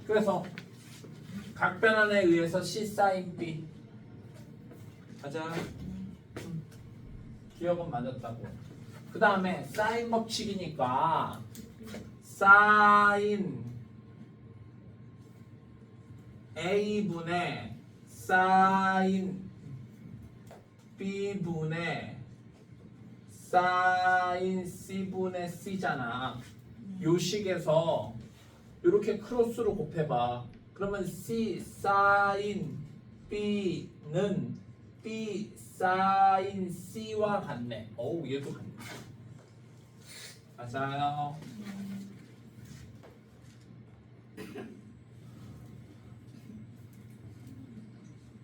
그래서 각 변환에 의해서 C 사인 B. 가자. 기억은 맞았다고. 그 다음에 사인 법칙이니까 사인 A분의 사인 B분의 사인 C분의 C잖아. 요 식에서 이렇게 크로스로 곱해봐. 그러면 C 사인 B는 B 사인 C와 같네. 어우 얘도 같네. 맞아요.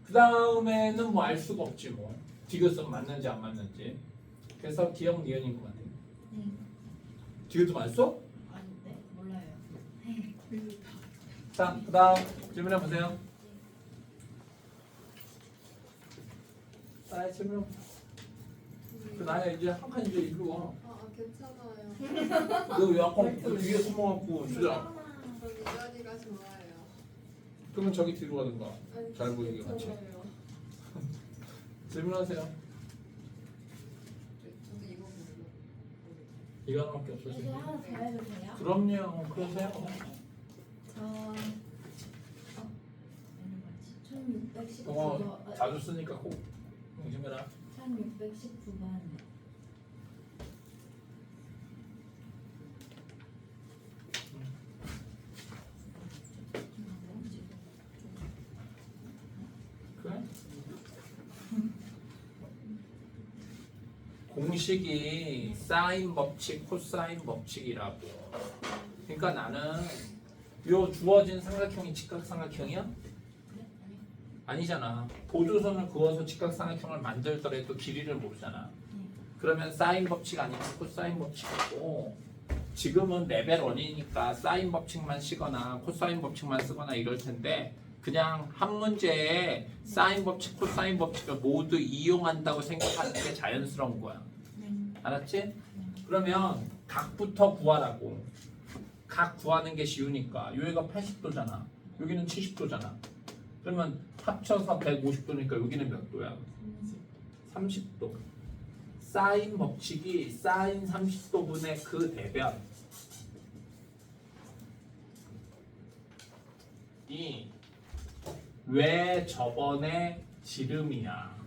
그 다음에는 뭐 알 수가 없지 뭐. 디귿은 맞는지 안 맞는지. 그래서 기억 니은인 것 같아요. 네. 디귿도 맞았어? 아닌데 몰라요. 자, 그 다음 질문해 보세요. 아, 질문. 그 나야 이제 한 칸 이제 이리로 와. 괜찮아요. 너 왜 아까 그 뒤에 숨어갖고 주자. 전 이 자리가 좋아요. 그러면 저기 뒤로 가든가. 아니, 잘 보이게 같이. 괜찮아요. 질문하세요. 저도 이거 보고. 이거 하나밖에 없어 이제 지금. 하나 더 해도 돼요? 그럼요. 그러세요. 저 1619번 그거 자주 쓰니까 꼭 조심해라. 1619번 그래? 공식이 사인 법칙, 코사인 법칙이라고. 그러니까 나는 요 주어진 삼각형이 직각삼각형이야? 아니잖아. 보조선을 그어서 직각삼각형을 만들더라도 길이를 모르잖아. 그러면 사인 법칙 아니면 코사인 법칙이고, 지금은 레벨 1이니까 사인 법칙만 쓰거나 코사인 법칙만 쓰거나 이럴 텐데 그냥 한 문제에 사인 법칙, 코사인 법칙을 모두 이용한다고 생각하는 게 자연스러운 거야. 알았지? 그러면 각부터 구하라고. 각 구하는 게 쉬우니까. 여기가 80도잖아. 여기는 70도잖아. 그러면 합쳐서 150도니까 여기는 몇 도야? 30도. 사인 법칙이 사인 30도분의 그 대변이 왜 저번에 지름이야.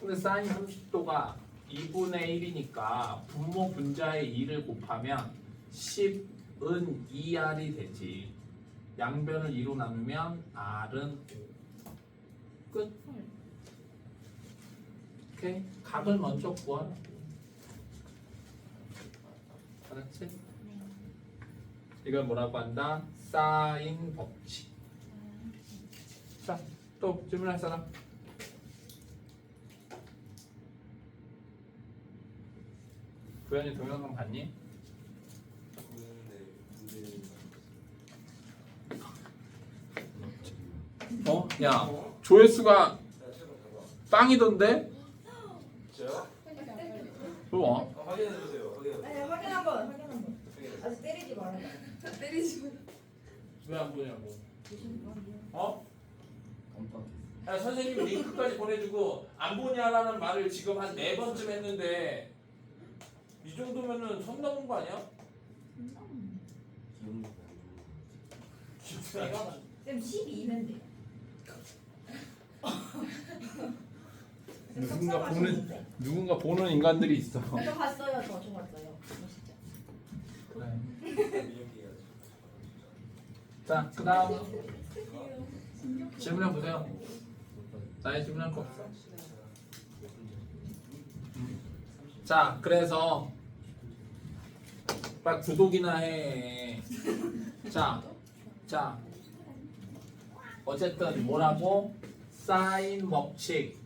근데 사인 30도가 2분의 1이니까 분모 분자의 2를 곱하면 10은 2R이 되지. 양변을 2로 나누면 R은 5. 끝. 오케이. 각을 먼저 구하라. 알았지? 이걸 뭐라고 한다? 사인 법칙. 자, 또 질문할 사람? 구현이 동영상 봤니? 어? 야, 조회수가 빵이던데? 저요? 좋아. 확인해 보세요. 확인해. 아니 확인 한번 아직 때리지 말아요. 때리지 마. 왜 안 보냐고. 어? 야, 선생님 링크까지 보내주고 안 보냐라는 말을 지금 한 4번쯤 했는데 이 정도면은 선 넘은 거 아니야? 쌤 12면 돼요. 누군가 보는 인간들이 있어. 저 봤어요. 저 봤어요. 멋있죠. 그래. 자, 그다음 질문해 보세요. 나의 질문할 거 없어. 자, 그래서 빨리 구독이나 해. 자, 어쨌든 뭐라고? 사인 법칙.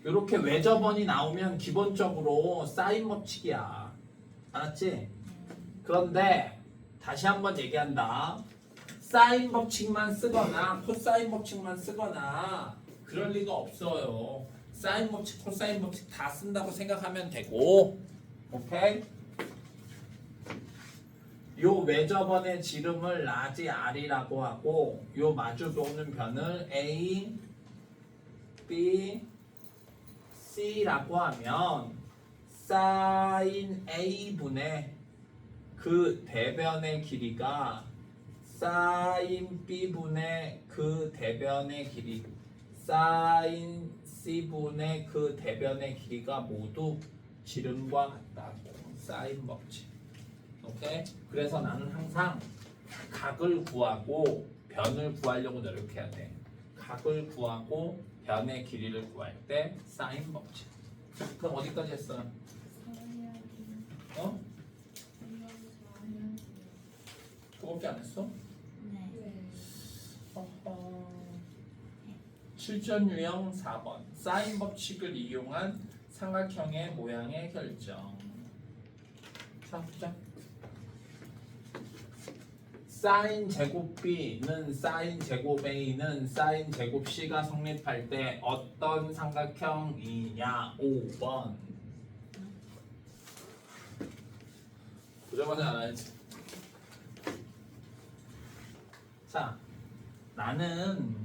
이렇게 외접원이 나오면 기본적으로 사인 법칙이야. 알았지? 그런데 다시 한번 얘기한다. 사인 법칙만 쓰거나 코사인 법칙만 쓰거나 그럴 리가 없어요. 사인 법칙, 코사인 법칙 다 쓴다고 생각하면 되고, 오케이? 요 외접원의 지름을 라지 R이라고 하고, 요 마주보는 변을 A, B, C라고 하면 사인 A분의 그 대변의 길이가 사인 B분의 그 대변의 길이, 사인 C분의 그 대변의 길이가 모두 지름과 같다고. 사인 법칙. 오케이? 그래서 나는 항상 각을 구하고 변을 구하려고 노력해야 돼. 각을 구하고 변의 길이를 구할 때 사인 법칙. 그럼 어디까지 했어? 어? 그거밖에 안 했어? 네. 네. 어허. 실전 유형 4번. 사인 법칙을 이용한 삼각형의 모양의 결정. 자, 보자. 사인 제곱 B는 사인 제곱 A는 사인 제곱 C가 성립할 때 어떤 삼각형이냐? 5번. 보자마자 알아야지. 자, 나는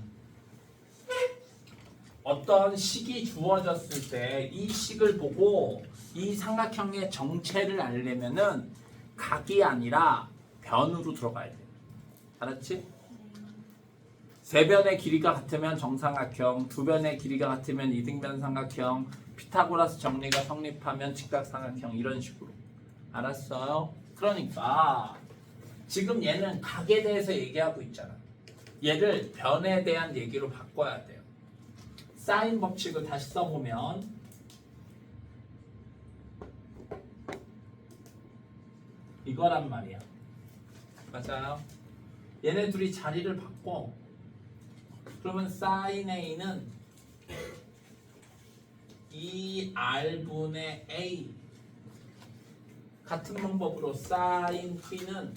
어떤 식이 주어졌을 때 이 식을 보고 이 삼각형의 정체를 알려면은 각이 아니라 변으로 들어가야 돼. 알았지? 세 변의 길이가 같으면 정삼각형, 두 변의 길이가 같으면 이등변 삼각형, 피타고라스 정리가 성립하면 직각삼각형 이런 식으로. 알았어요? 그러니까 지금 얘는 각에 대해서 얘기하고 있잖아. 얘를 변에 대한 얘기로 바꿔야 돼요. 사인 법칙을 다시 써보면 이거란 말이야. 맞아요? 얘네 둘이 자리를 바꿔. 그러면 사인 A는 2R분의 A 같은 방법으로 사인 B는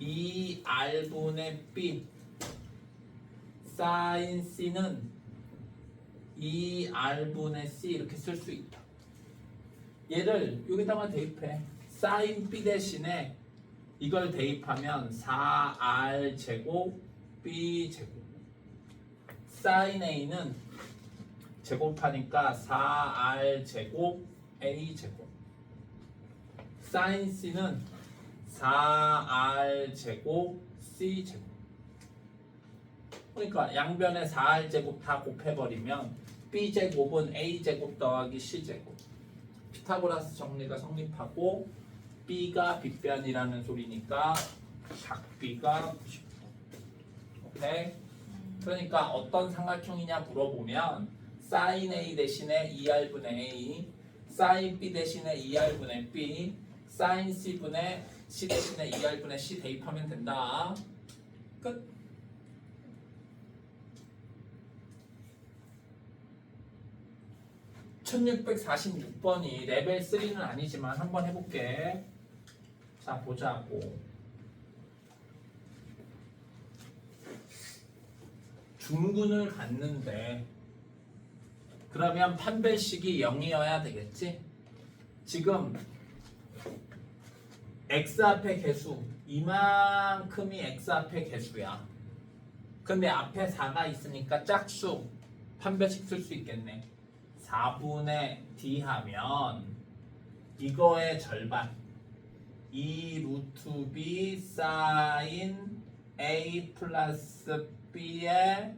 2R분의 B 사인 C는 2R분의 C 이렇게 쓸 수 있다. 얘를 여기다가 대입해. 사인 B 대신에 이걸 대입하면 4R 제곱 B 제곱 사인 A는 제곱하니까 4R 제곱 A 제곱 사인 C는 4R 제곱 C 제곱. 그러니까 양변에 4R 제곱 다 곱해버리면 B 제곱은 A 제곱 더하기 C 제곱. 피타고라스 정리가 성립하고 B가 빗변이라는 소리니까 각B가 90도. 오케이? 그러니까 어떤 삼각형이냐 물어보면 사인 A 대신에 2R분의 A, 사인 B 대신에 2R분의 B, 사인 C분의 C 대신에 2R분의 C 대입하면 된다. 끝. (1646번이) 레벨 3는 아니지만 한번 해볼게. 자, 보자고. 중근을 갖는데 그러면 판별식이 0이어야 되겠지? 지금 x 앞에 개수 이만큼이 x 앞에 개수야. 근데 앞에 4가 있으니까 짝수 판별식 쓸 수 있겠네. 4분의 d 하면 이거의 절반 2 루트 b 사인 a 플러스 b의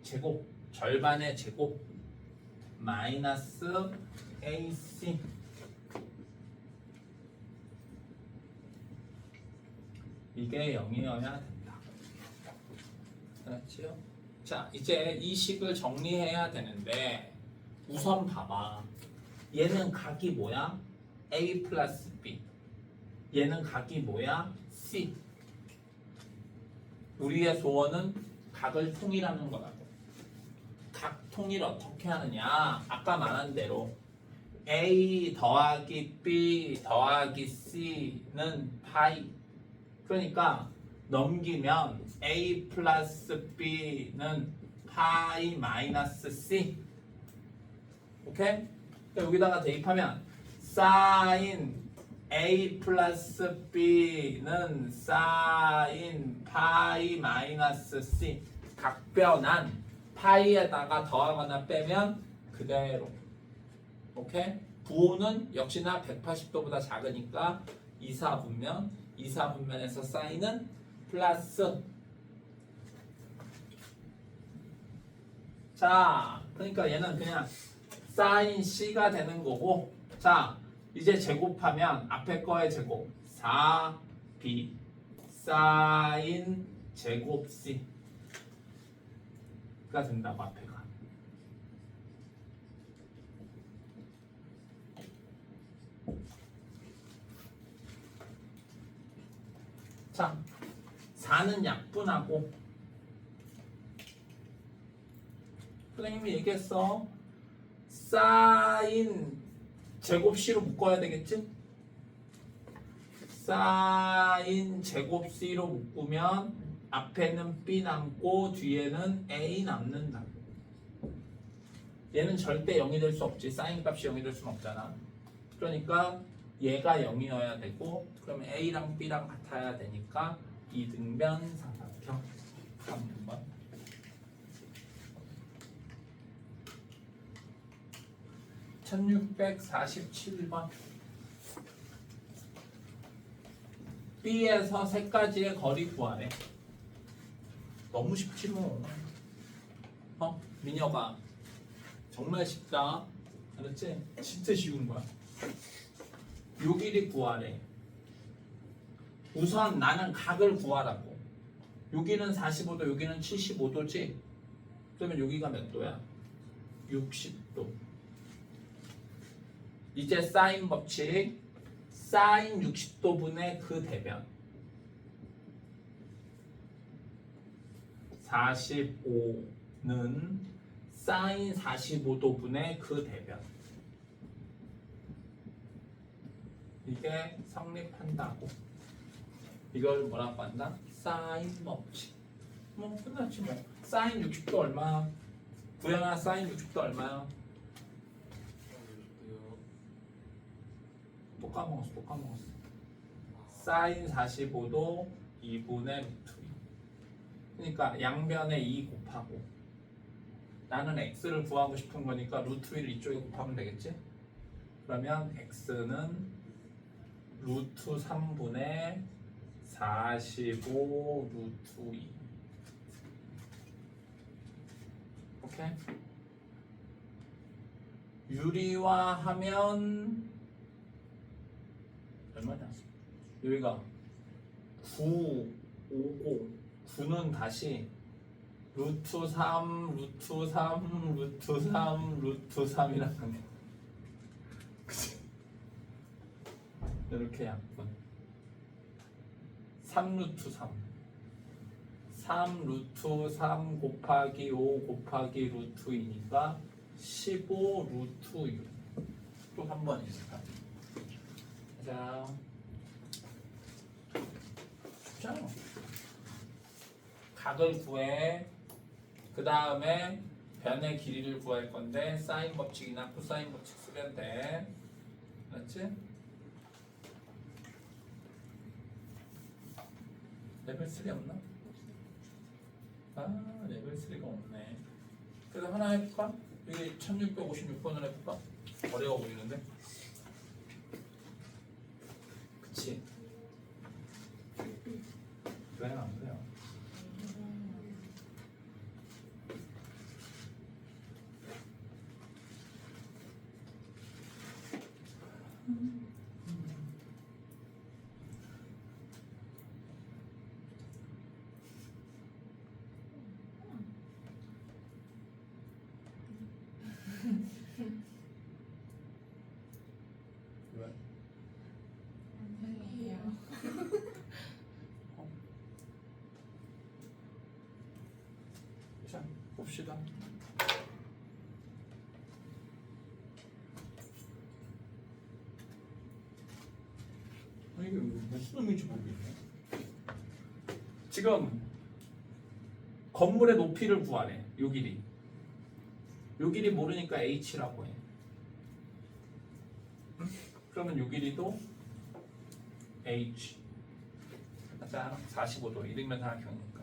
제곱 절반의 제곱 마이너스 ac 이게 0이어야 된다. 알았지요? 자, 이제 이 식을 정리해야 되는데 우선 봐봐. 얘는 각이 뭐야? A 플러스 B. 얘는 각이 뭐야? C. 우리의 소원은 각을 통일하는 거라고. 각 통일 어떻게 하느냐? 아까 말한 대로 A 더하기 B 더하기 C는 파이. 그러니까 넘기면 A 플러스 B는 파이 마이너스 c. 오케이? 그러니까 여기다가 대입하면 사인 a 플러스 b는 사인 파이 마이너스 c. 각변한 파이에다가 더하거나 빼면 그대로. 오케이? 부호는 역시나 180도보다 작으니까 이사분면, 이사분면에서 사인은 플러스. 자, 그러니까 얘는 그냥 사인 C가 되는 거고, 자, 이제 제곱하면 앞에 거의 제곱 4B 사인 제곱 C가 된다고 앞에가. 자, 4는 약분하고 선생님이 얘기했어. 사인 제곱 C로 묶어야 되겠지? 사인 제곱 C로 묶으면 앞에는 B 남고 뒤에는 A 남는다. 얘는 절대 0이 될 수 없지. 사인 값이 0이 될 수는 없잖아. 그러니까 얘가 0이어야 되고, 그럼 A랑 B랑 같아야 되니까 이등변 삼각형 3번. (1647번) B에서 세 가지의 거리 구하래. 너무 쉽지 뭐. 민혁아 정말 쉽다. 알았지? 진짜 쉬운 거야. 요 길이 구하래. 우선 나는 각을 구하라고. 여기는 45도, 여기는 75도지. 그러면 여기가 몇 도야? 60도. 이제 사인 법칙. 사인 60도분의 그 대변. 45는 사인 45도분의 그 대변. 이게 성립한다고. 이걸 뭐라고 한다? 사인 법칙. 뭐 끝났지 뭐. 사인 60도 얼마야? 구현아 사인 60도 얼마야? 또 까먹었어. 사인 45도 2분의 루트 2. 그러니까 양변에 2 곱하고 나는 x를 구하고 싶은 거니까 루트 1을 이쪽에 곱하면 되겠지? 그러면 x는 루트 3분의 45 루트 2. 오케이? 유리화하면 얼마냐? 여기가 9, 5고 9는 다시 루트 3, 루트 3, 루트 3, 루트 3이라는 거네. 그치? 이렇게 약분 3루트 3 3루트 3 곱하기 5 곱하기 루트 2니까 15 루트 6. 또 한 번 있을까? 자, 쉽잖아. 각을 구해. 그 다음에 변의 길이를 구할 건데 사인 법칙이나 코사인 법칙 쓰면 돼. 맞지? 레벨 3 없나? 아, 레벨 3가 없네. 그래서 하나 해볼까? 여기 1656번을 해볼까? 어려워 보이는데? 그치? 왜 안 그래요? 왜? 아니에요. 자, 봅시다. 이게 무슨 의미인지 모르겠네. 지금 건물의 높이를 구하래. 요 길이. 요 길이 모르니까 h라고 해. 응? 그러면 요 길이도 h. 맞아. 45도. 이등변 삼각형이니까.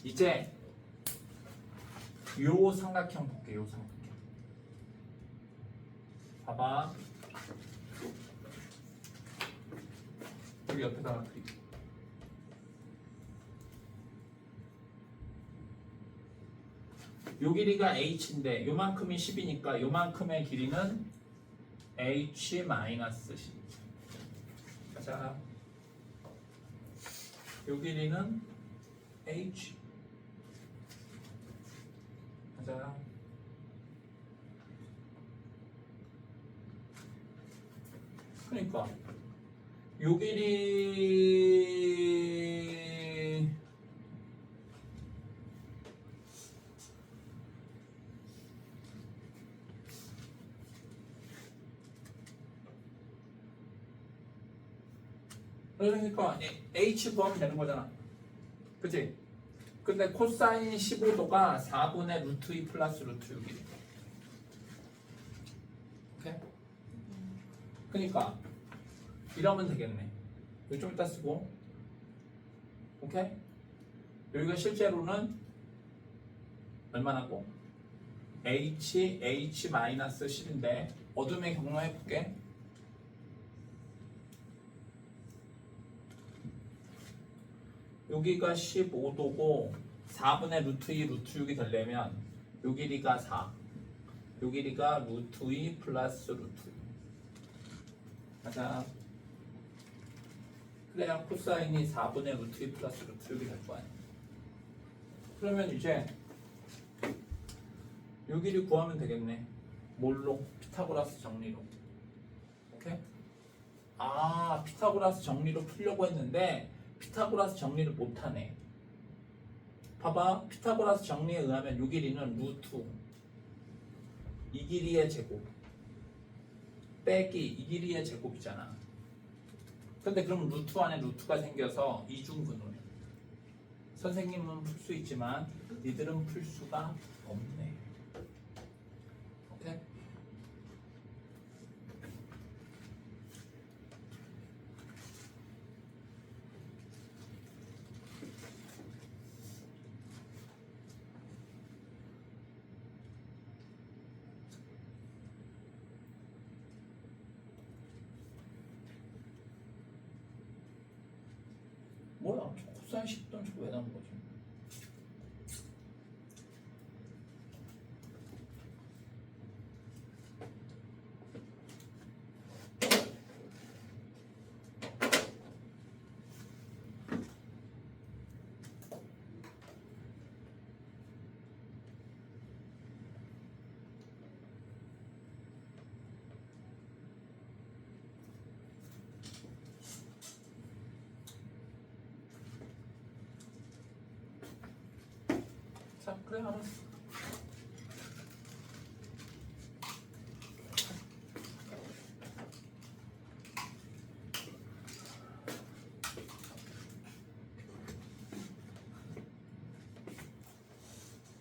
이제 요 삼각형 볼게. 요 삼각형. 봐봐. 여기 옆에다가 그릴게. 요 길이가 h인데 요만큼이 10이니까 요만큼의 길이는 h-10. 자, 요 길이는 h. 자, 그러니까 요 길이 그러니까 h 구하면 되는 거잖아. 그치? 근데 코사인 15도가 4분의 루트 2 플러스 루트 6이래. 오케이? 그러니까 이러면 되겠네. 이거 좀 이따 쓰고. 오케이? 여기가 실제로는 얼마나고? h-10인데 어둠의 경로 해볼게. 여기가 15도고 4분의 루트 2 루트 6이 되려면 요 길이가 4, 요 길이가 루트 2 플러스 루트 6. 맞아. 그래야 코사인이 4분의 루트 2 플러스 루트 6이 될 거 아니야. 그러면 이제 요 길이 구하면 되겠네. 뭘로? 피타고라스 정리로. 오케이? 아, 피타고라스 정리로 풀려고 했는데 피타고라스 정리를 못하네. 봐봐. 피타고라스 정리에 의하면 요 길이는 루트 이 길이의 제곱 빼기 이 길이의 제곱이잖아. 근데 그럼 루트 안에 루트가 생겨서 이중분호해. 선생님은 풀 수 있지만 니들은 풀 수가 없네. 오케이? 뭐야? 저 코사인 10도는 저거 왜 나온 거지? 자, 그래 알았어.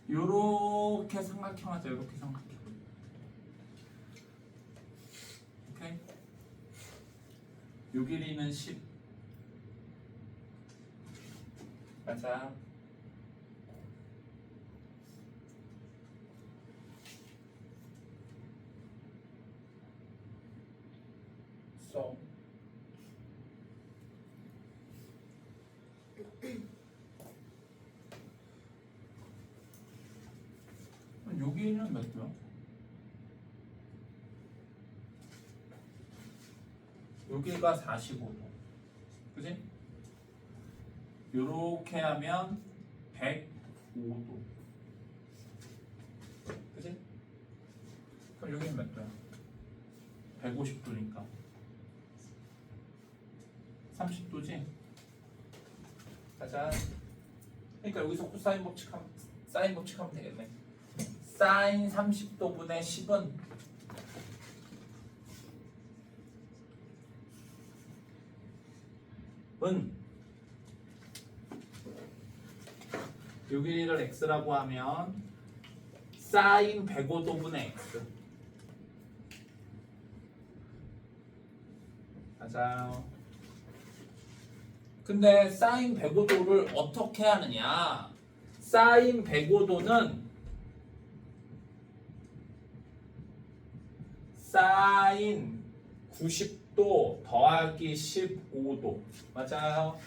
요렇게 삼각형 하자. 요렇게 삼각형. 오케이? 요 길이는 10. 맞아. 써. 여기는 몇 도야? 여기가 45도. 그지? 요렇게 하면 105도. 그지? 그럼 여기는 몇 도야? 150도니까 30도지? 짜잔. 그러니까 여기서 코사인 법칙하면 사인 법칙하면 되겠네. 사인 30도분의 10은 요 길이를 x라고 하면 사인 105도분의 x. 맞아요. 근데 사인 105도를 어떻게 하느냐? 사인 105도는 사인 90도 더하기 15도. 맞아요.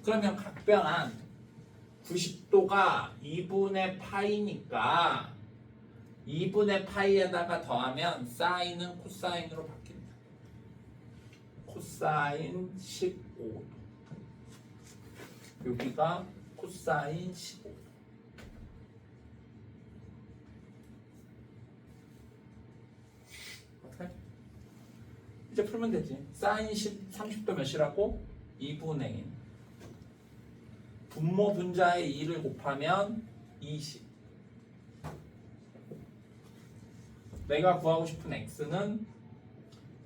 그러면 각변한 90도가 2분의 파이니까 2분의 파이에다가 더하면 사인은 코사인으로 바뀝니다. 코사인 15도. 여기가 코사인 15도. 오케이? 이제 풀면 되지. 사인 30도 몇이라고? 2분의 1. 분모 분자의 2를 곱하면 20. 내가 구하고 싶은 x는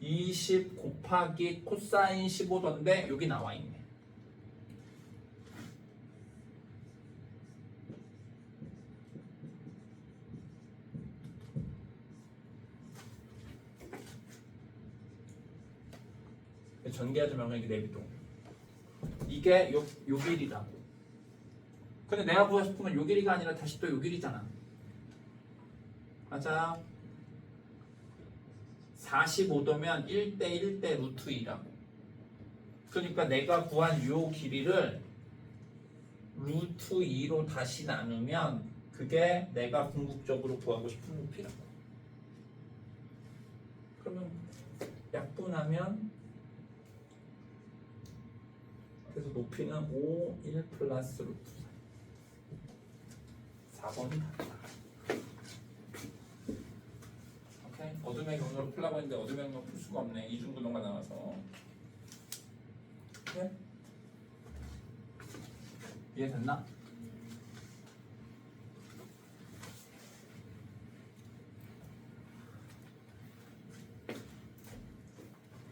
20 곱하기 코사인 15도인데 여기 나와 있네. 전개하지 말고 이게 내비도. 이게 요 길이라고. 근데 내가 구하고 싶으면 요 길이가 아니라 다시 또 요 길이잖아. 맞아. 45도면 1대 1대 루트 2라고. 그러니까 내가 구한 요 길이를 루트 2로 다시 나누면 그게 내가 궁극적으로 구하고 싶은 높이라고. 그러면 약분하면 그래서 높이는 5, 1 플러스 루트 4. 4번이 답이다. 오케이? 어둠의 경로를 풀라고 했는데 어둠의 경로 풀 수가 없네. 이중구동가 나와서. 오케이? 이해됐나?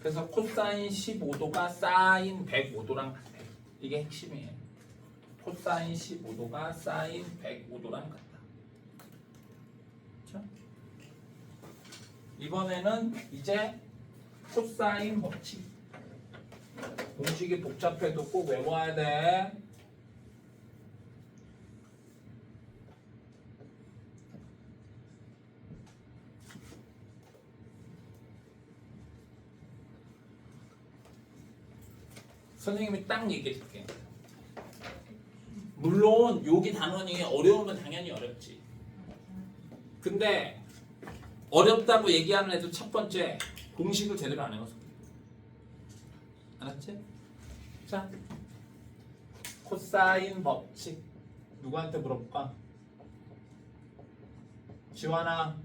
그래서 코사인 15도가 사인 105도랑 같아. 이게 핵심이에요. 코사인 15도가 사인 105도랑 같다. 그렇죠? 이번에는 이제 코사인 법칙. 공식이 복잡해도 꼭 외워야 돼. 선생님이 딱 얘기해 줄게. 물론 여기 단원이 어려우면 당연히 어렵지. 근데 어렵다고 얘기하는 애도 첫 번째 공식을 제대로 안 해서. 알았지? 자, 코사인 법칙 누구한테 물어볼까? 지환아,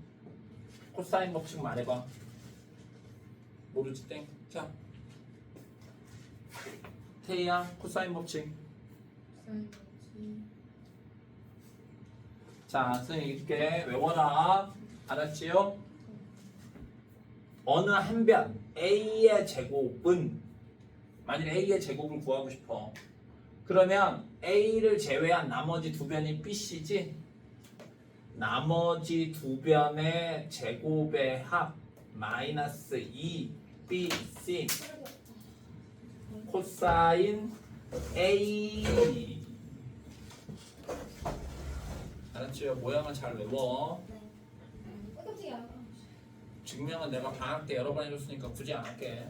코사인 법칙 말해봐. 모르지 땡. 자, 태희야, 코사인 법칙. 사인 법칙. 자, 선생님 이렇게 외워라. 알았지요? 어느 한 변 A의 제곱은 만일 A의 제곱을 구하고 싶어. 그러면 A를 제외한 나머지 두 변이 BC지? 나머지 두 변의 제곱의 합 마이너스 2BC 코사인 A. 알았지요? 모양을 잘 외워. 깜짝이야. 증명은 내가 방학 때 여러 번 해줬으니까 굳이 안 할게.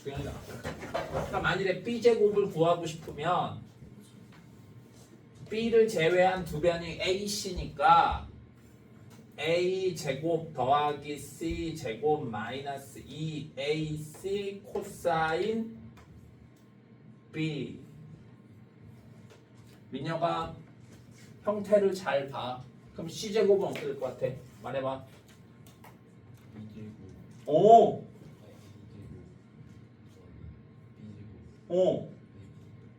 그냥 나. 그러니까 만일에 B 제곱을 구하고 싶으면 B를 제외한 두 변이 AC니까 A 제곱 더하기 C 제곱 마이너스 2AC 코사인 B. 민혁아 형태를 잘 봐. 그럼 C 제곱은 어떻게 될 것 같아? 말해봐. 오, 오,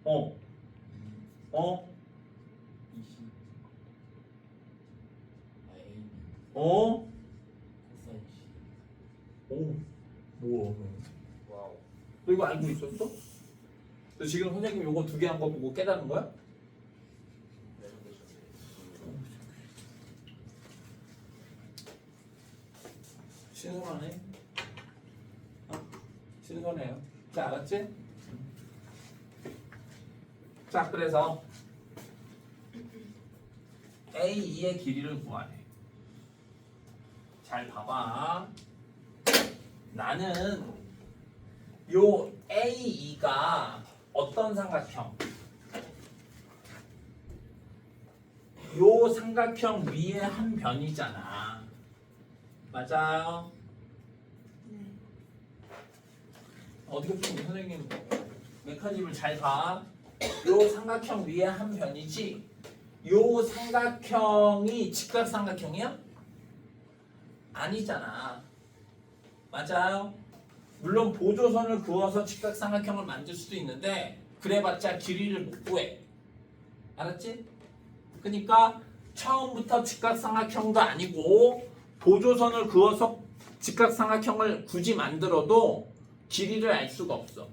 어, 어, 어, 오, 뭐야? 와우. 너 이거 알고 있었어? 너 지금 선생님 요거 두 개 한 거 보고 깨달은 거야? 신선하네. 신선해요. 자, 알았지? 자, 그래서 A2의 길이를 구하래. 잘 봐봐. 나는 요 A2가 어떤 삼각형? 요 삼각형 위에 한 변이잖아. 맞아요? 네. 어떻게 푸는 선생님 메커니즘을 잘 봐. 요 삼각형 위에 한 변이지. 요 삼각형이 직각삼각형이야? 아니잖아. 맞아요? 물론 보조선을 그어서 직각삼각형을 만들 수도 있는데 그래봤자 길이를 못 구해. 알았지? 그러니까 처음부터 직각삼각형도 아니고 보조선을 그어서 직각삼각형을 굳이 만들어도 길이를 알 수가 없어.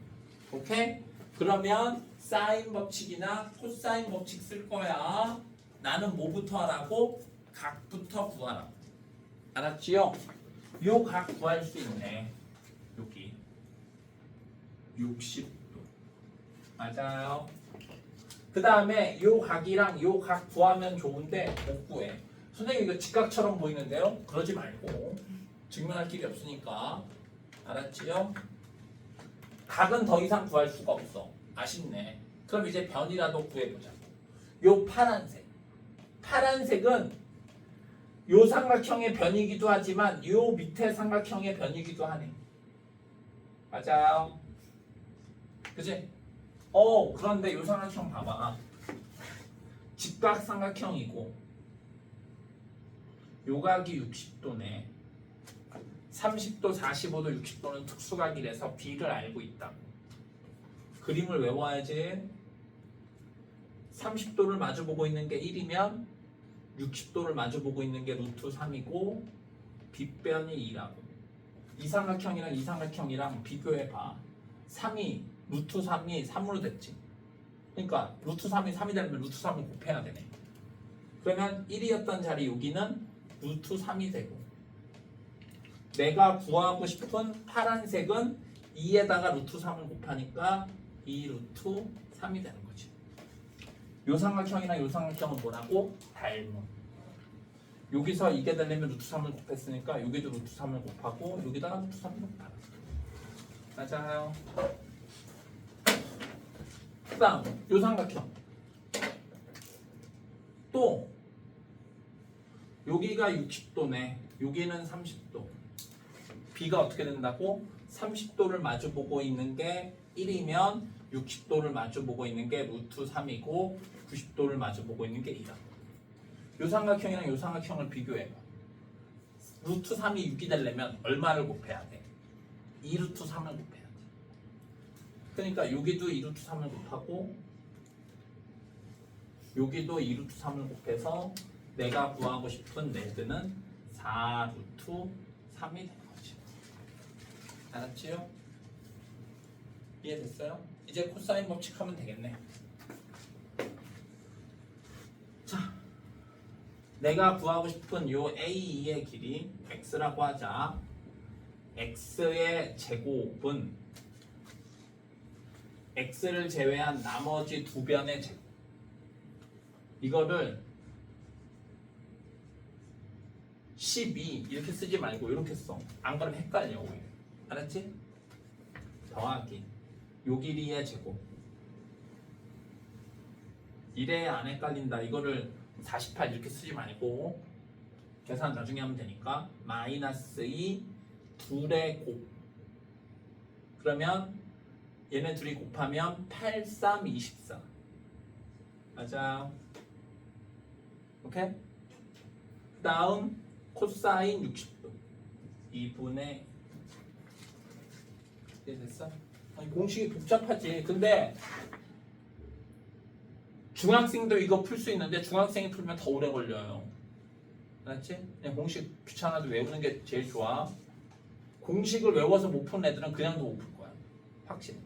오케이? 그러면 사인 법칙이나 코사인 법칙 쓸 거야. 나는 뭐부터 하라고? 각부터 구하라고. 알았지요? 요 각 구할 수 있네. 여기 60도. 맞아요. 그 다음에 요 각이랑 요 각 구하면 좋은데 못 구해. 선생님 이거 직각처럼 보이는데요? 그러지 말고 증명할 길이 없으니까. 알았지요? 각은 더 이상 구할 수가 없어. 아쉽네. 그럼 이제 변이라도 구해보자고. 요 파란색. 파란색은 요 삼각형의 변이기도 하지만 요 밑에 삼각형의 변이기도 하네. 맞아요. 그치? 그런데 요 삼각형 봐봐. 직각삼각형이고 요 각이 60도네. 30도, 45도, 60도는 특수각이라서 B를 알고 있다. 그림을 외워야지. 30도를 마주보고 있는 게 1이면 60도를 마주보고 있는 게 루트 3이고 빗변이 2라고. 이 삼각형이랑 이 삼각형이랑 비교해봐. 3이 루트 3이 3으로 됐지. 그러니까 루트 3이 3이 되려면 루트 3을 곱해야 되네. 그러면 1이었던 자리 여기는 루트 3이 되고 내가 구하고 싶은 파란색은 2에다가 루트 3을 곱하니까 2 루트 3이 되는 거지. 요 삼각형이나 요 삼각형은 뭐라고? 닮음. 여기서 이게 되려면 루트 3을 곱했으니까 여기도 루트 3을 곱하고 여기다가 루트 3을 곱하라. 맞아요. 그 다음 요 삼각형 또 여기가 60도네. 여기는 30도. B가 어떻게 된다고? 30도를 마주보고 있는 게 1이면 60도를 마주보고 있는 게 루트 3이고 90도를 마주보고 있는 게 2다. 요 삼각형이랑 요 삼각형을 비교해봐. 루트 3이 6이 되려면 얼마를 곱해야 돼? 2 루트 3을 곱해야 돼. 그러니까 여기도 2 루트 3을 곱하고 여기도 2 루트 3을 곱해서 내가 구하고 싶은 레드는 4 루트 3이 되는 거지. 알았지요? 이해됐어요? 이제 코사인 법칙 하면 되겠네. 자, 내가 구하고 싶은 요 A2의 길이 x라고 하자. x의 제곱은 x를 제외한 나머지 두 변의 제곱. 이거를 12 이렇게 쓰지 말고 이렇게 써. 안 그러면 헷갈려 오히려. 알았지? 더하기 요 길이의 제곱. 이래 안 헷갈린다. 이거를 48 이렇게 쓰지 말고 계산 나중에 하면 되니까 마이너스 2 둘의 곱. 그러면 얘네 둘이 곱하면 8, 3, 24. 맞아. 오케이? 그 다음 코사인 60도 2분의 이해 됐어? 아니, 공식이 복잡하지. 근데 중학생도 이거 풀 수 있는데 중학생이 풀면 더 오래 걸려요. 알았지? 그냥 공식 귀찮아도 외우는 게 제일 좋아. 공식을 외워서 못 푼 애들은 그냥도 못 풀 거야. 확실히.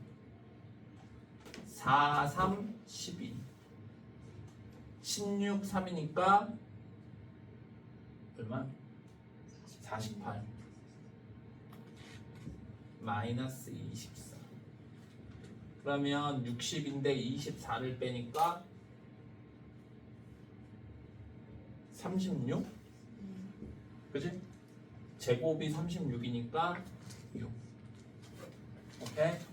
4, 3, 12 16, 3이니까 얼마? 48 마이너스 24 그러면 60인데 24를 빼니까 36? 그지? 제곱이 36이니까 6 오케이?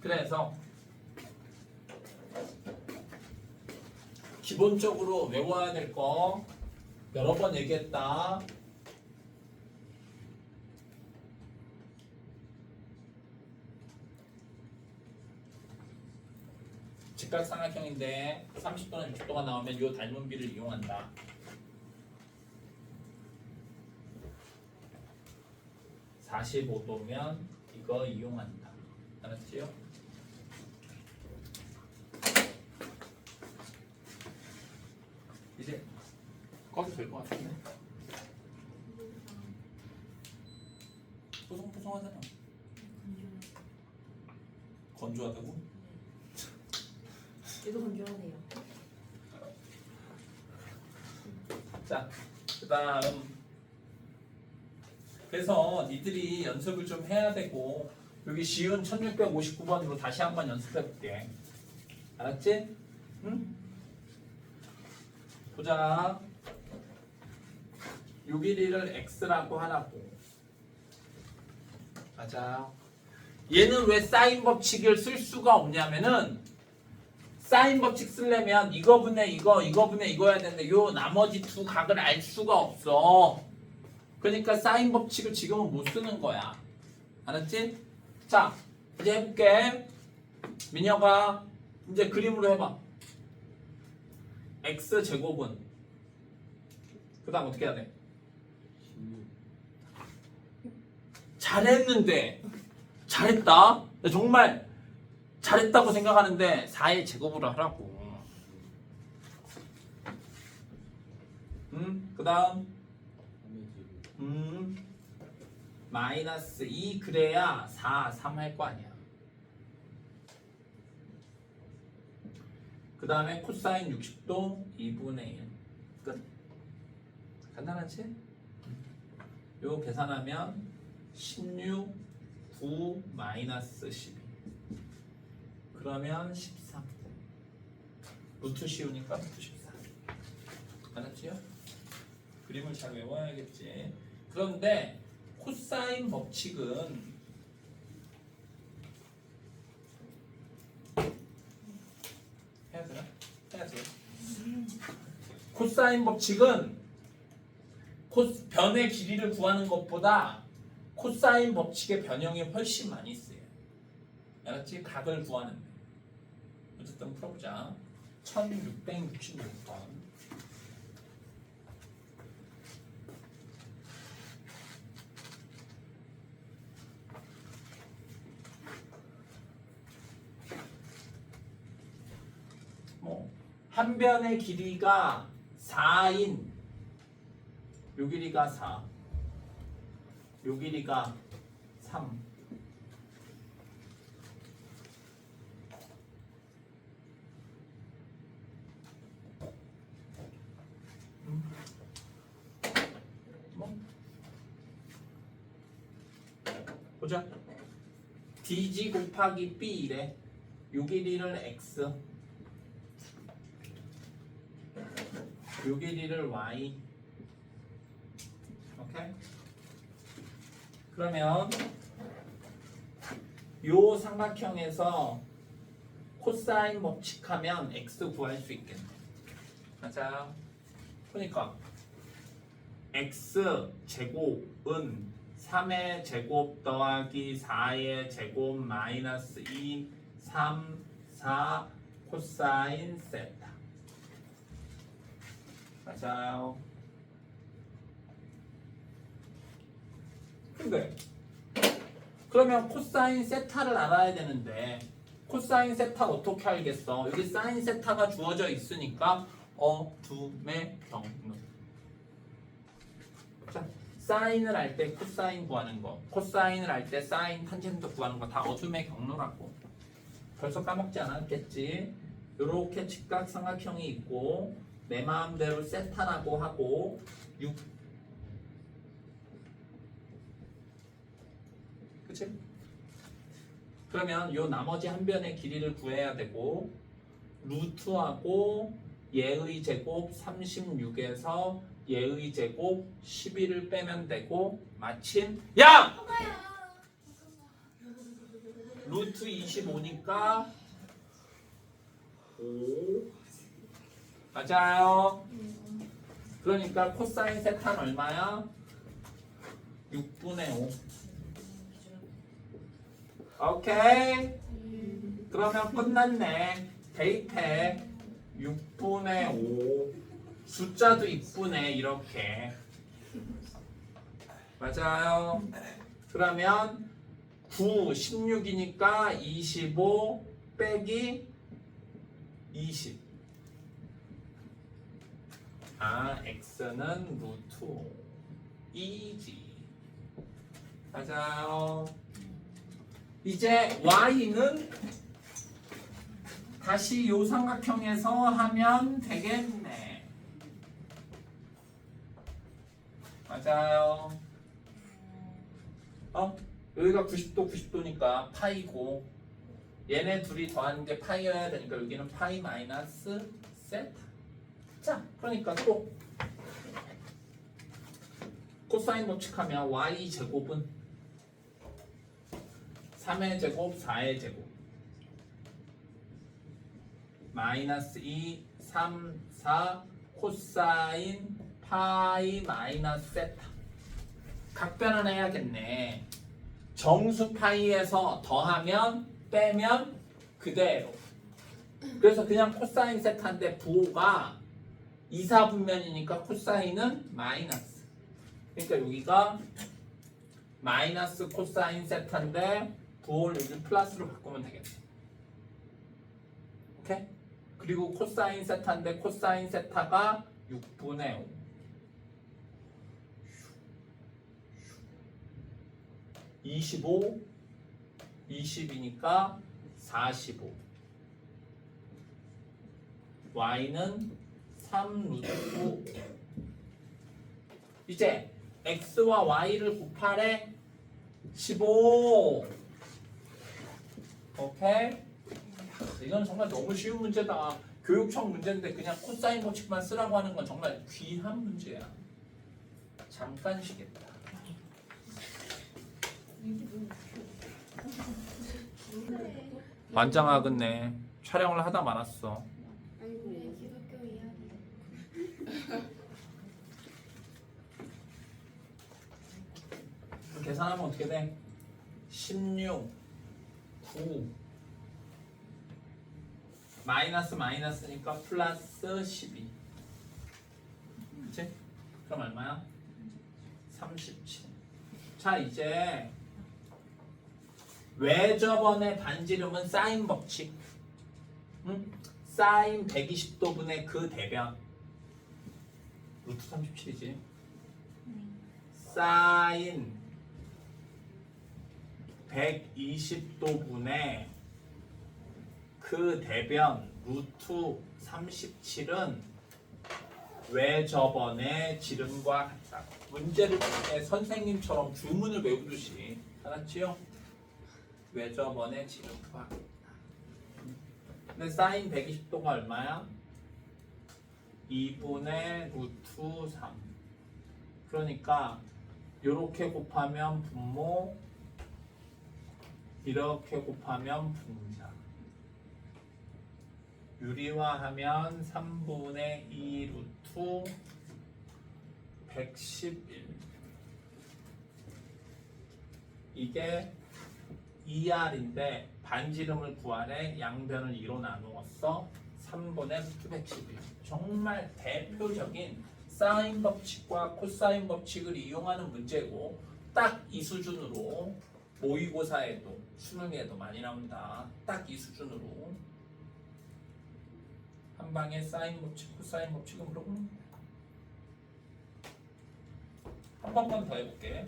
그래서 기본적으로 외워야 될 거 여러 번 얘기했다. 직각삼각형인데 30도나 60도가 나오면 이 닮은 비를 이용한다. (45도면) 이거 이용한다. 알았지요? 이제 꺼도 될 것 같은데. 뽀송뽀송하잖아. 건조하다고? 얘도 건조하네요. 자, 그 다음 그래서 니들이 연습을 좀 해야 되고 여기 시운 1659번으로 다시 한번 연습해 볼게. 알았지? 응? 보자. 611을 x라고 하라고. 맞아. 얘는 왜 사인 법칙을 쓸 수가 없냐면은 사인 법칙 쓰려면 이거분의 이거분의 이거야 되는데 요 나머지 두 각을 알 수가 없어. 그러니까 사인 법칙을 지금은 못 쓰는 거야. 알았지? 자, 이제 해볼게. 민혁아, 이제 그림으로 해봐. x 제곱은 그 다음 어떻게 해야 돼? 잘했는데 잘했다. 정말 잘했다고 생각하는데 4의 제곱으로 하라고. 그 다음 마이너스 2 그래야 4, 3 할 거 아니야. 그 다음에 코사인 60도 2분의 1 끝. 간단하지? 요 계산하면 16, 9, 마이너스 12 그러면 13 루트 씌우니까 루트 14 알았지요? 그림을 잘 외워야겠지. 그런데 코사인 법칙은 해야 되나? 해야지. 코사인 법칙은 변의 길이를 구하는 것보다 코사인 법칙의 변형이 훨씬 많이 쓰여요. 알았지? 각을 구하는데. 어쨌든 풀어보자. 1666번. 한 변의 길이가 4인 요 길이가 4, 요 길이가 3. 보자. dg 곱하기 b이래. 요 길이를 x, 요 길이를 y. 오케이? 그러면 요 삼각형에서 코사인 법칙하면 x 구할 수 있겠네. 맞아. 그러니까 x 제곱은 3의 제곱 더하기 4의 제곱 마이너스 2, 3, 4 코사인 세타. 맞아요. 근데 그러면 코사인 세타를 알아야 되는데 코사인 세타 어떻게 알겠어? 여기 사인 세타가 주어져 있으니까 어둠의 경로. 자, 사인을 할 때 코사인 구하는 거, 코사인을 할 때 사인 탄젠트 구하는 거 다 어둠의 경로라고. 벌써 까먹지 않았겠지? 요렇게 직각삼각형이 있고 내 마음대로 세타라고 하고 6 그치? 그러면 요 나머지 한 변의 길이를 구해야 되고 루트하고 얘의 제곱 36에서 얘의 제곱 11을 빼면 되고 마침 야! 루트 25니까 5 맞아요. 그러니까 코사인 세타는 얼마야? 6분의 5. 오케이. 그러면 끝났네. 대입해. 6분의 5. 숫자도 이쁘네 이렇게. 맞아요. 그러면 9, 16이니까 25 빼기 20. 아, x는 루트 2지. 맞아요. 이제 y는 다시 요 삼각형에서 하면 되겠네. 맞아요. 여기가 90도 90도니까 파이고 얘네 둘이 더하는 게 파이여야 되니까 여기는 파이 마이너스 세타. 자, 그러니까 또 코사인 법칙하면 y 제곱은 3의 제곱 4의 제곱 마이너스 2 3 4 코사인 파이 마이너스 세타. 각변을 해야겠네. 정수 파이에서 더하면 빼면 그대로. 그래서 그냥 코사인 세타인데 부호가 이사분면이니까 코사인은 마이너스. 그러니까 여기가 마이너스 코사인 세타인데 부호를 여기 플러스로 바꾸면 되겠네. 오케이? 그리고 코사인 세타인데 코사인 세타가 6분의 5. 25, 20이니까 45. y는 3 루트 5. 이제 x와 y를 곱하래 15. 오케이? 이건 정말 너무 쉬운 문제다. 교육청 문제인데 그냥 코사인 법칙만 쓰라고 하는 건 정말 귀한 문제야. 잠깐 쉬겠다. 완장하겠네. 촬영을 하다 말았어. 우리 기독교 이야기. 계산하면 어떻게 돼? 16, 9 마이너스 마이너스니까 플러스 12. 그치? 그럼 얼마야? 37. 자, 이제 왜 저번에 반지름은 사인 법칙? 응? 사인 120도분의 그 대변 루트 37이지. 사인 120도분의 그 대변 루트 37은 왜 저번에 지름과 같다. 문제를 볼 때 선생님처럼 주문을 외우듯이. 알았지요? 왜 저번에 지름과 같다. 근데 사인 120도가 얼마야? 2분의 루트 3. 그러니까 이렇게 곱하면 분모, 이렇게 곱하면 분자. 유리화하면 3분의 2 루트 111. 이게 2R인데 반지름을 구하래. 양변을 2로 나누었어. 3분의 루트 111. 정말 대표적인 사인 법칙과 코사인 법칙을 이용하는 문제고 딱 이 수준으로 모의고사에도 수능에도 많이 나온다. 딱 이 수준으로 한 방에 사인 법칙, 코사인 법칙을 물어보는 거야. 번만 더 해볼게.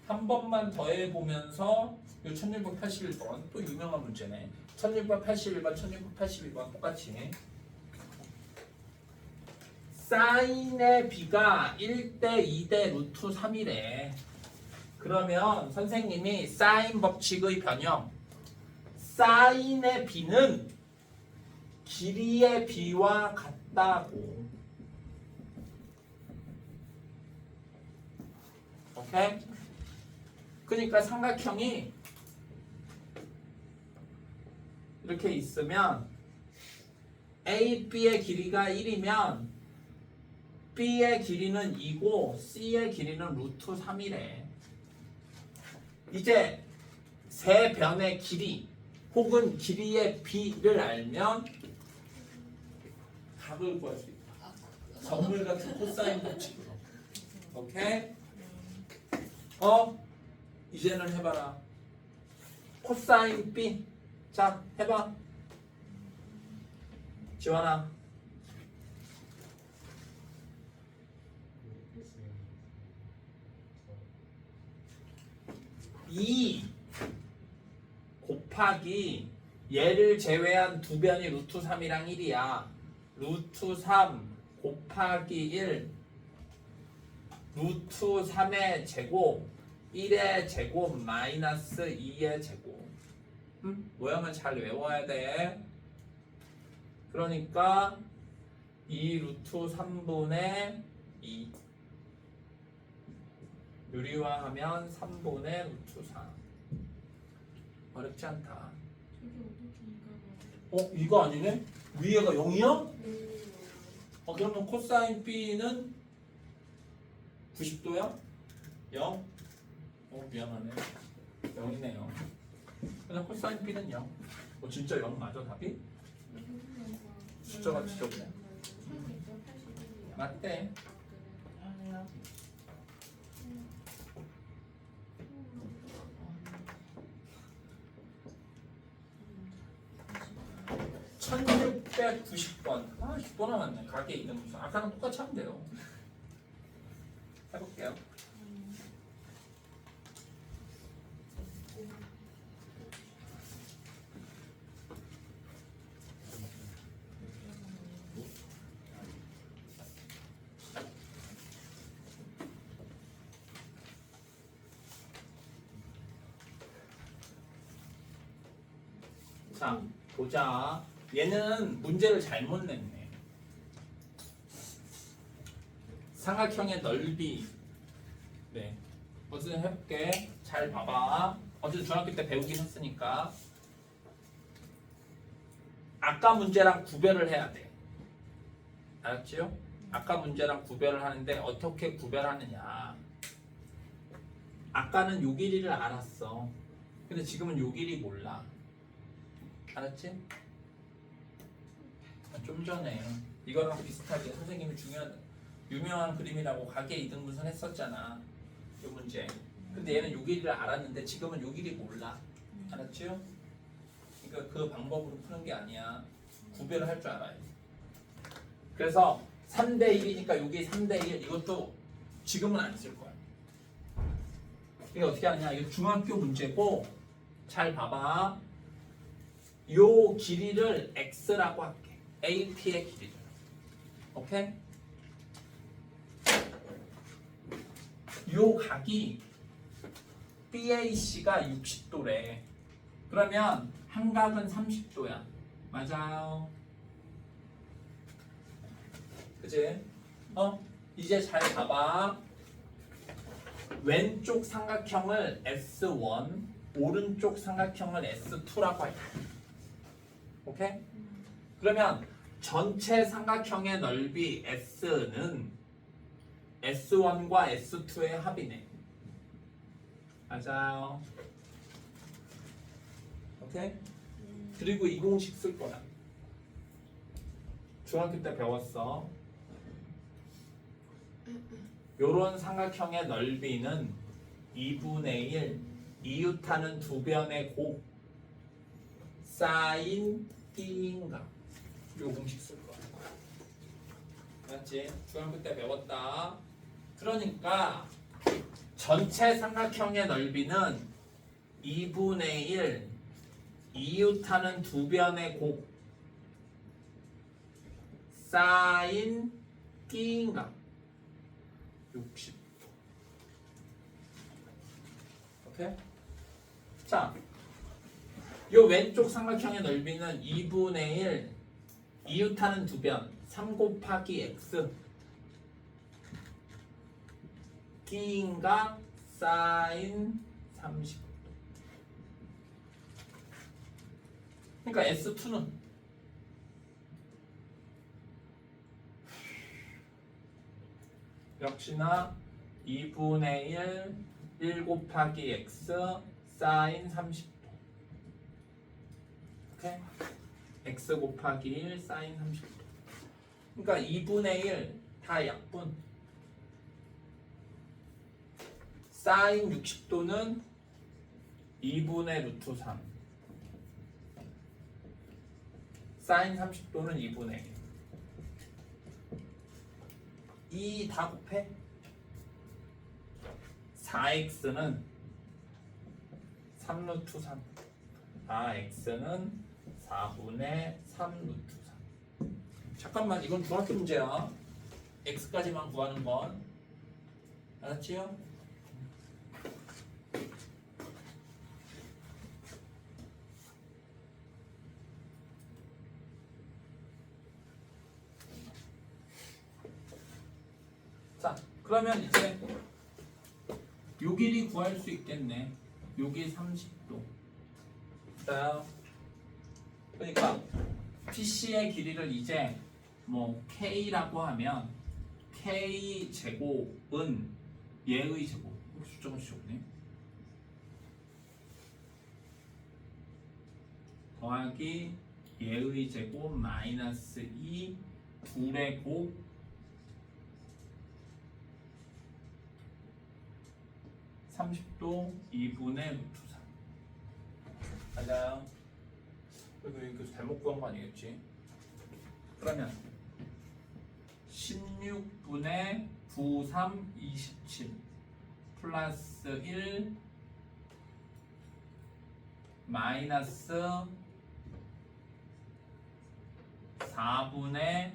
한 번만 더 해보면서 이 1681번 또 유명한 문제네. 1681번, 1682번 똑같이 사인의 b가 1대 2대 루트 3이래. 그러면 선생님이 사인 법칙의 변형 사인의 b는 길이의 b와 같다고. 오케이? 그러니까 삼각형이 이렇게 있으면 A, B의 길이가 1이면 B의 길이는 2고 C의 길이는 루트 3이래. 이제 세 변의 길이 혹은 길이의 B를 알면 각을 구할 수 있다. 정물 같은 코사인 법칙으로. 오케이? 이제는 해봐라. 코사인 B. 자, 해봐. 지원아. 2 곱하기 얘를 제외한 두 변이 루트 3이랑 1이야. 루트 3 곱하기 1 루트 3의 제곱 1의 제곱 마이너스 2의 제곱. 모양을 잘 외워야 돼. 그러니까 2 루트 3분의 2 유리화하면 3분의 루트 4. 어렵지 않다. 이거 아니네? 위에가 0이야? 그러면 코사인 B는 90도야? 0? 미안하네. 0이네요. 그래서 코사인 B는 0. 진짜 0 맞아 답이? 숫자가 진짜 없네. 맞대. 아니요. 1690번. 또 남았네. 가게 있는 무슨. 아까랑 똑같이 하면 돼요. 해볼게요. 자, 보자. 얘는 문제를 잘못 냈네. 삼각형의 넓이. 네. 어쨌든 해볼게. 잘 봐봐. 어쨌든 중학교 때 배우긴 했으니까. 아까 문제랑 구별을 해야 돼. 알았지요? 아까 문제랑 구별을 하는데 어떻게 구별하느냐. 아까는 요 길이를 알았어. 근데 지금은 요 길이 몰라. 알았지? 좀 전에 이거랑 비슷하게 선생님이 유명한 그림이라고 가게 이등분선 했었잖아. 이 문제. 근데 얘는 요 길이를 알았는데 지금은 요 길이 몰라. 알았지요? 그러니까 그 방법으로 푸는 게 아니야. 구별을 할 줄 알아야 돼. 그래서 3대 1이니까 여기 3대 1 이것도 지금은 안 쓸 거야. 이게 어떻게 하느냐? 이거 중학교 문제고 잘 봐봐. 요 길이를 x라고 할게. AP의 길이를. 오케이? 요 각이 BAC가 60도래. 그러면 한 각은 30도야. 맞아요. 그치? 이제 잘 봐봐. 왼쪽 삼각형을 S1, 오른쪽 삼각형을 S2라고 할게. 오케이? 그러면 전체 삼각형의 넓이 S는 S1과 S2의 합이네. 맞아요. 오케이? 그리고 이 공식 쓸 거야. 중학교 때 배웠어. 요런 삼각형의 넓이는 2분의 1 이웃하는 두 변의 곱 사인 D인가. 요 공식 쓸 거야. 맞지? 중학교 때 배웠다. 그러니까 전체 삼각형의 넓이는 2분의 1 이웃하는 두 변의 곱 사인 끼인각 60도. 오케이? 자, 요 왼쪽 삼각형의 넓이는 2분의 1 이웃하는 두 변 3 곱하기 x 끼인각 사인 30도. 그러니까 S2는 역시나 2분의 1 곱하기 x 사인 30도. 오케이? x 곱하기 1 사인 30도. 그러니까 2분의 1 다 약분. 사인 60도는 2분의 루트 3. 사인 30도는 2분의 1. 2 다 곱해. 4x는 3 루트 3. x는 4분의 3 루트 3. 잠깐만, 이건 중학교 문제야. x까지만 구하는 건. 알았지요? 자, 그러면 이제 요 길이 구할 수 있겠네. 여기 30도. 자, 그러니까 PC의 길이를 이제 뭐 K라고 하면 K 제곱은 얘의 제곱. 숫자가 적네. 더하기 얘의 제곱 마이너스 2 둘의 곱 (30도) 2분의 루트 3. 맞아요. 그리고 이거 잘못 구한 거 아니겠지? 그러면 16분의 9, 3, 27 플러스 1 마이너스 4분의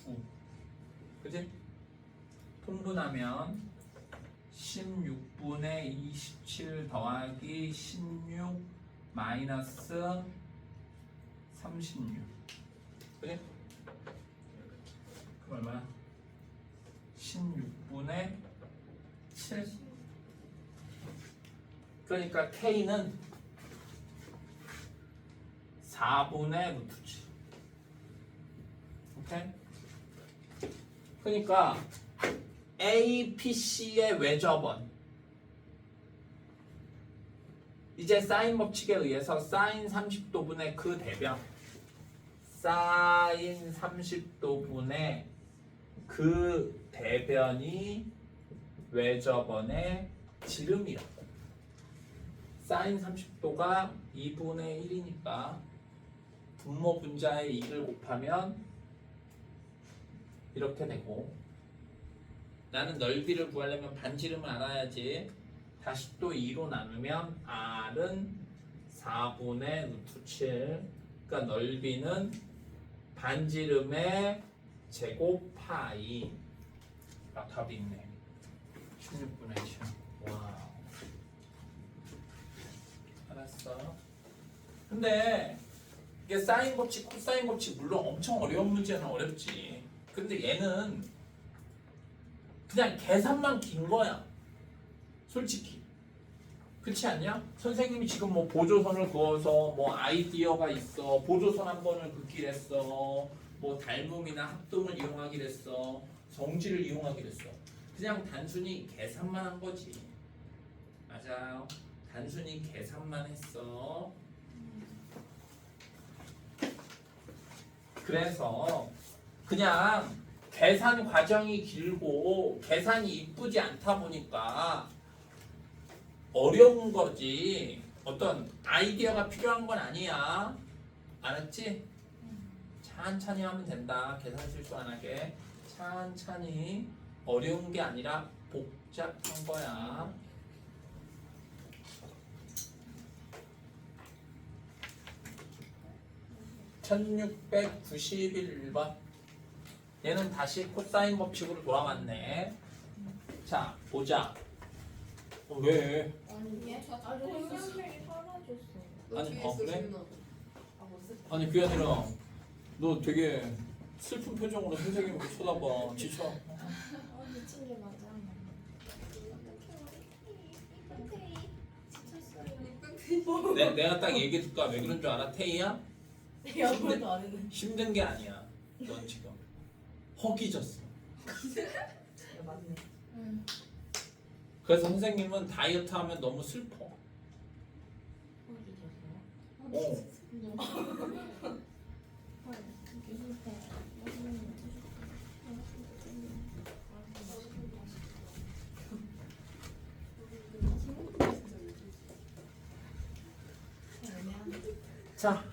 9. 그치? 통분하면 16분의 27 더하기 16 마이너스 36. 그치? 그럼 얼마야? 16분의 7. 그러니까 K는 4분의 루트 7. 오케이? 그러니까 APC의 외접원. 이제 사인 법칙에 의해서 사인 30도분의 그 대변. 사인 30도분의 그 대변이 외접원의 지름이라. 사인 30도가 2분의 1이니까 분모 분자에 2를 곱하면 이렇게 되고, 나는 넓이를 구하려면 반지름을 알아야지. 다시 또 2로 나누면 R은 4분의 루트 7. 그러니까 넓이는 반지름의 제곱 파이. 답이 있네. 16분의 7. 와우. 알았어. 근데 이게 사인 법칙, 코사인 법칙 물론 엄청 어려운 문제는 어렵지. 근데 얘는 그냥 계산만 긴 거야. 솔직히. 그렇지 않냐? 선생님이 지금 뭐 보조선을 그어서 뭐 아이디어가 있어. 보조선 한 번을 긋기로 했어. 뭐 닮음이나 합동을 이용하기로 했어. 정지를 이용하기로 했어. 그냥 단순히 계산만 한 거지. 맞아요. 단순히 계산만 했어. 그래서 그냥 계산 과정이 길고 계산이 이쁘지 않다 보니까 어려운 거지. 어떤 아이디어가 필요한 건 아니야. 알았지? 천천히 하면 된다. 계산 실수 안 하게. 천천히. 어려운 게 아니라 복잡. 시작한 거야. (1691번) 얘는 다시 코사인 법칙으로 돌아왔네. 자 보자. 왜? 아니 얘 공룡들이 사라졌어. 아니, 그래? 아못 쓸. 아니 그게 아니라 너 되게 슬픈 표정으로 선생님을 쳐다봐. 지쳐. 미친 게 맞아. 지쳤어요. 내가 딱 얘기해 줄까? 왜 그런 줄 알아? 태희야? 아무것도 안 했는데. 힘든 게 아니야. 넌 지금 허기졌어. 맞네. 그래서 선생님은 다이어트 하면 너무 슬퍼. 어. 자.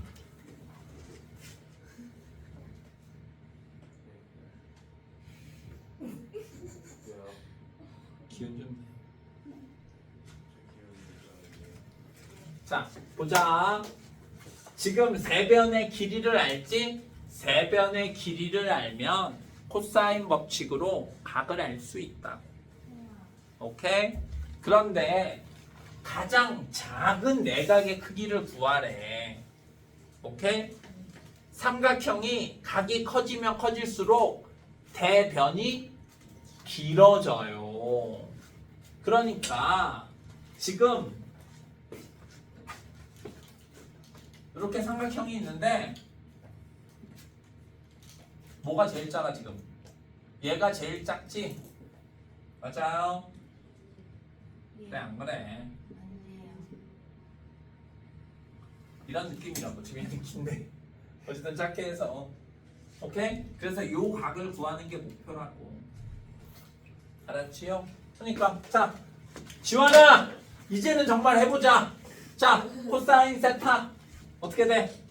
기운 좀 내. 자, 보자. 지금 세변의 길이를 알지? 세변의 길이를 알면 코사인 법칙으로 각을 알 수 있다. 오케이? 그런데 가장 작은 내각의 크기를 구하래. 오케이? 삼각형이 각이 커지면 커질수록 대변이 길어져요. 그러니까 지금 이렇게 삼각형이 있는데 뭐가 제일 작아 지금? 얘가 제일 작지? 맞아요? 그래 안 그래? 이런 느낌이라고 지금 이 느낌인데 어쨌든 작게 해서 오케이? 그래서 요 각을 구하는 게 목표라고. 알았지요? 그러니까 자 지원아 이제는 정말 해보자. 자 코사인 세타 어떻게 돼?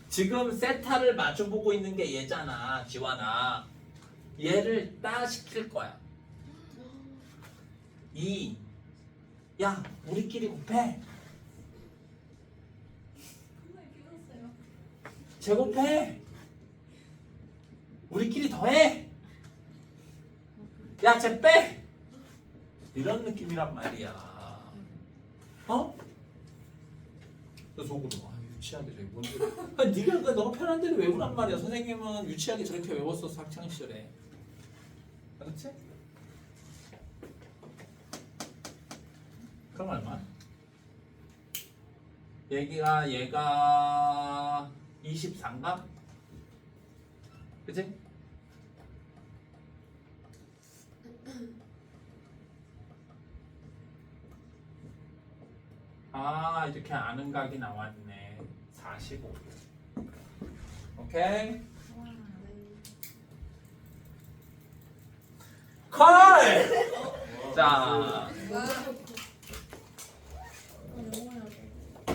지금 세타를 마주보고 있는 게 얘잖아 지원아. 얘를 따시킬 거야. 2 야 우리끼리 곱해. 제곱해. 우리끼리 더해. 야, 쟤 빼. 이런 느낌이란 말이야. 어? 너 속으로 유치하게 저기 뭔데? 네가 그 너가 편한 대로 외우란 말이야. 선생님은 유치하게 저렇게 외웠었어 학창 시절에. 알았지? 그럼 얼마? 얘가 24인가? 그치? 아 이렇게 아는 각이 나왔네. 45. 오케이? 컬! 자